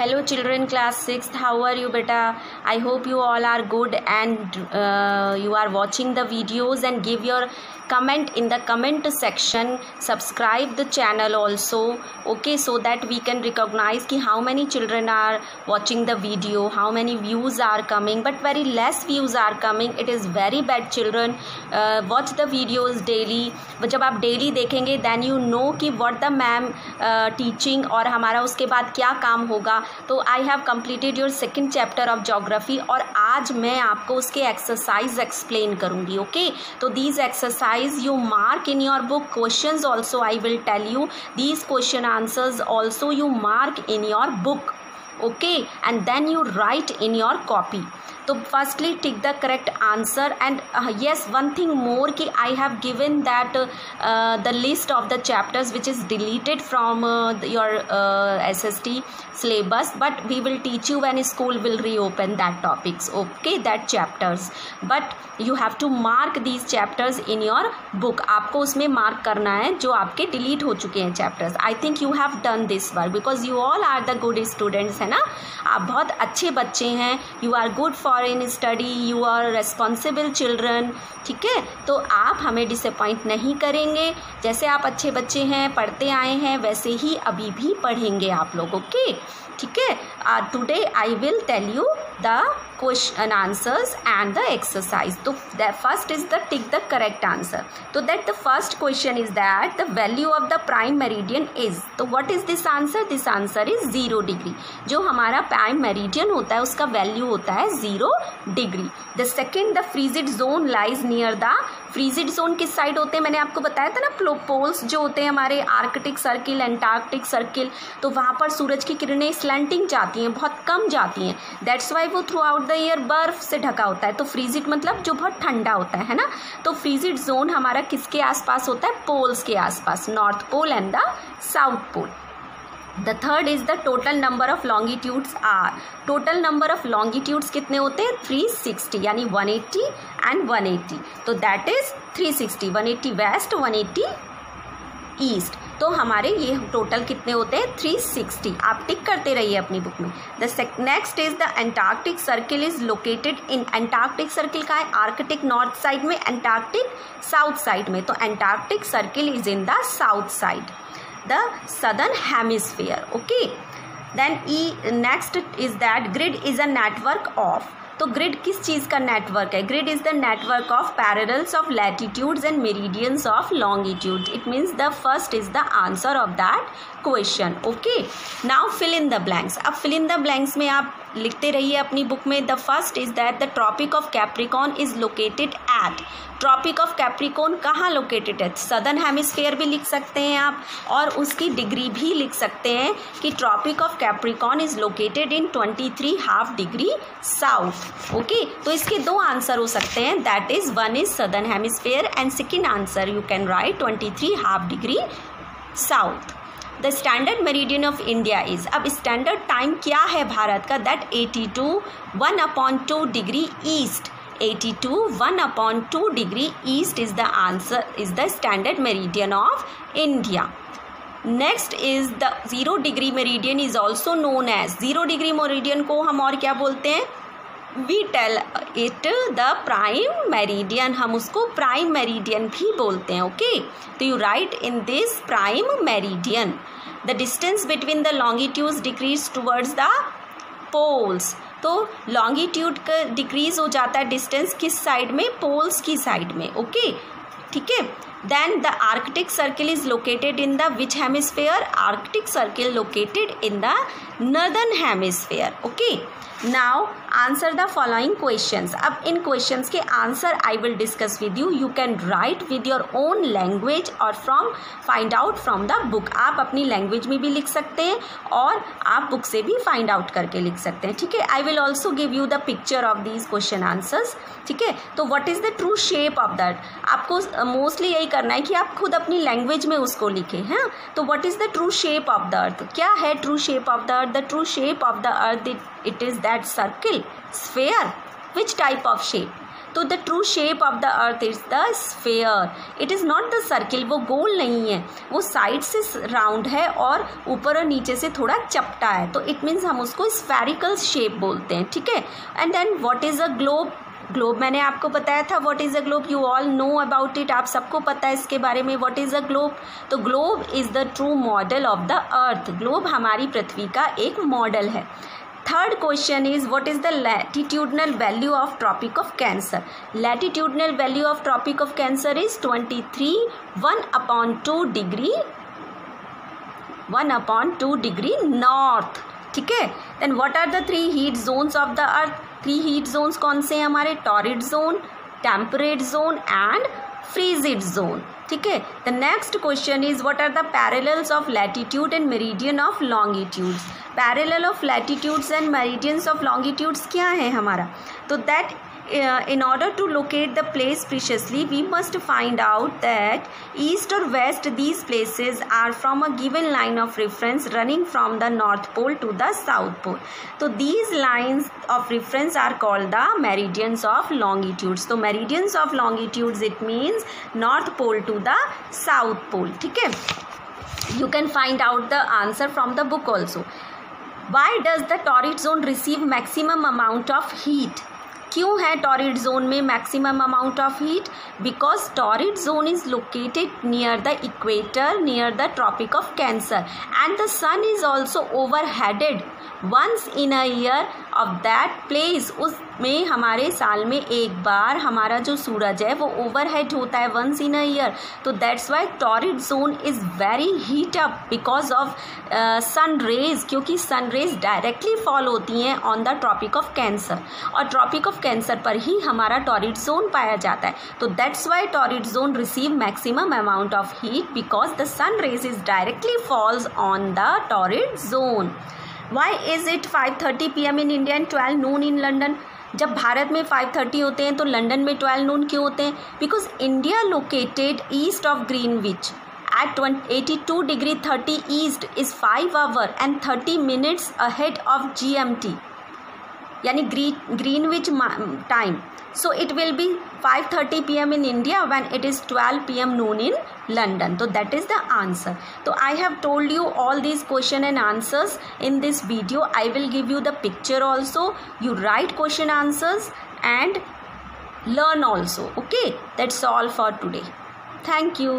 Hello children, class 6th. How are you beta? I hope you all are good and you are watching the videos and give your comment in the comment section. Subscribe the channel also, okay, so that we can recognize ki how many children are watching the video, how many views are coming, but very less views are coming. It is very bad children. Watch the videos daily. जब आप daily देखेंगे then you know कि what the ma'am teaching और हमारा उसके बाद क्या काम होगा. तो I have completed your second chapter of geography और आज मैं आपको उसके exercise explain करूँगी. ओके, तो these exercise you mark in your book. Questions also I will tell you. These question answers also you mark in your book. Okay, and then you write in your copy. तो firstly tick the correct answer and yes one thing more कि I have given that the list of the chapters which is deleted from your SST syllabus, but we will teach you when school will reopen that topics, okay, that chapters, but you have to mark these chapters in your book. आपको उसमें mark करना है जो आपके delete हो चुके हैं chapters. I think you have done this work because you all are the good students, है ना. आप बहुत अच्छे बच्चे हैं. You are good for in study, you are responsible children. ठीक है, तो आप हमें डिसअपॉइंट नहीं करेंगे. जैसे आप अच्छे बच्चे हैं, पढ़ते आए हैं, वैसे ही अभी भी पढ़ेंगे आप लोग. ओके, ठीक है. Today I will tell you the question answers and the exercise. So the first is the tick the correct answer. So that the first question is that the value of the prime meridian is. तो what is this answer? This answer is 0 degree. जो हमारा prime meridian होता है उसका value होता है 0 degree. The second, the frigid zone lies near the. Frigid zone किस side होते हैं मैंने आपको बताया था ना. पोल्स जो होते हैं हमारे आर्कटिक सर्किल, एंटार्क्टिक सर्किल, तो वहाँ पर सूरज की किरणें स्लैंटिंग जाती हैं, बहुत कम जाती हैं. दैट्स वाई वो थ्रू आउट द ईयर बर्फ से ढका होता है. तो फ्रीजिड मतलब जो बहुत ठंडा होता है ना. तो फ्रीजिड जोन हमारा किसके आसपास होता है? पोल्स के आसपास, north pole and the south pole. The third is the total number of longitudes are. Total number of longitudes कितने होते हैं? 360, यानी 180 and 180. तो that is 360. 180 west, 180 east. तो हमारे ये टोटल कितने होते हैं? 360. आप टिक करते रहिए अपनी बुक में. The next is the Antarctic circle is located in. Antarctic circle का है आर्कटिक नॉर्थ साइड में, एंटार्क्टिक साउथ साइड में. तो Antarctic circle is in the south side, the southern hemisphere. Okay, then next is that grid is a network of. तो grid किस चीज़ का network है? Grid is the network of parallels of latitudes and meridians of longitude. It means the first is the answer of that question. Okay, now fill in the blanks. अब fill in the blanks में आप लिखते रहिए अपनी book में. The first is that the tropic of Capricorn is located at. Tropic of Capricorn कहाँ located है? Southern hemisphere भी लिख सकते हैं आप और उसकी डिग्री भी लिख सकते हैं कि Tropic of Capricorn is located in 23½ degree south. Okay, तो इसके दो आंसर हो सकते हैं. That is one is southern hemisphere and second answer you can write 23½ degree south. The standard meridian of India is. अब स्टैंडर्ड टाइम क्या है भारत का? That 82 1/2 degree east. 82 1/2 degree east is the answer, is the standard meridian of India. Next is the 0 degree meridian is also known as. 0 degree meridian को हम और क्या बोलते हैं? We tell it the prime meridian. हम उसको prime meridian भी बोलते हैं. ओके, तो you write in this prime meridian. The distance between the longitudes decrease towards the poles. तो लॉन्गिट्यूड का डिक्रीज हो जाता है डिस्टेंस किस साइड में? पोल्स की साइड में. ओके, ठीक है. Then the Arctic circle is located in the which hemisphere? Arctic circle located in the northern hemisphere. Okay, now answer the following questions. अब इन क्वेश्चंस के answer I will discuss with you. You can write with your own language और find out from the book. आप अपनी language में भी लिख सकते हैं और आप बुक से भी फाइंड आउट करके लिख सकते हैं. ठीक है, I will also give you the picture of these question answers. ठीक है, तो what is the true shape of that? आपको मोस्टली यही करना है कि आप खुद अपनी लैंग्वेज में उसको लिखें. हैं, तो what is the true shape of the अर्थ? क्या है true shape of the earth? The true shape of the earth, it is that circle, sphere. Which type of shape? तो the true shape of the earth is the sphere, it is not the circle, वो गोल नहीं है, वो side से round है और ऊपर और नीचे से थोड़ा चपटा है, तो इट मीन्स हम उसको स्फेरिकल शेप बोलते हैं, ठीक है। And then what is a globe, globe मैंने आपको बताया था what is a globe, you all know about it, आप सबको पता है इसके बारे में व्हाट इज़ अ ग्लोब। तो globe is the true model of the earth, globe हमारी पृथ्वी का एक मॉडल है। Third question is what is the latitudinal value of tropic of cancer, latitudinal value of tropic of cancer is 23 1/2 degree, 1/2 degree north, ठीक है। Then what are the 3 heat zones of the earth, 3 heat zones कौन से हैं हमारे, torrid zone, temperate zone and frigid zone, ठीक है। The next question is what are the parallels of latitude and meridian of longitudes, parallel of latitudes and meridians of longitudes क्या है हमारा, तो that in order to locate the place preciously we must find out that east or west these places are from a given line of reference running from the north pole to the south pole, so these lines of reference are called the meridians of longitudes, so meridians of longitudes it means north pole to the south pole, ठीक है। you can find out the answer from the book also. Why does the torrid zone receive maximum amount of heat, क्यों है torrid zone में maximum amount of heat, because torrid zone is located near the equator, near the tropic of cancer and the sun is also overheaded once in a year of that place, उसमें हमारे साल में एक बार हमारा जो सूरज है वो ओवरहेड होता है वंस इन अ ईयर, तो that's why torrid zone is very heat up because of sun rays, क्योंकि सन रेज डायरेक्टली फॉल होती हैं on the tropic of cancer और ट्रॉपिक ऑफ कैंसर पर ही हमारा टॉरिड जोन पाया जाता है, तो that's why torrid zone receive maximum amount of heat because the sun rays is directly falls on the torrid zone. Why is it 5:30 PM in India and 12 noon in London? जब भारत में 5:30 होते हैं तो London में 12 नून क्यों होते हैं, because India located east of Greenwich at 82 degree 30 east is 5 hour and 30 minutes ahead of GMT, यानी Greenwich time, so it will be 5:30 PM in India when it is 12 PM noon in London, so that is the answer. So I have told you all these question and answers in this video. I will give you the picture also, you write question answers and learn also, okay, that's all for today. Thank you.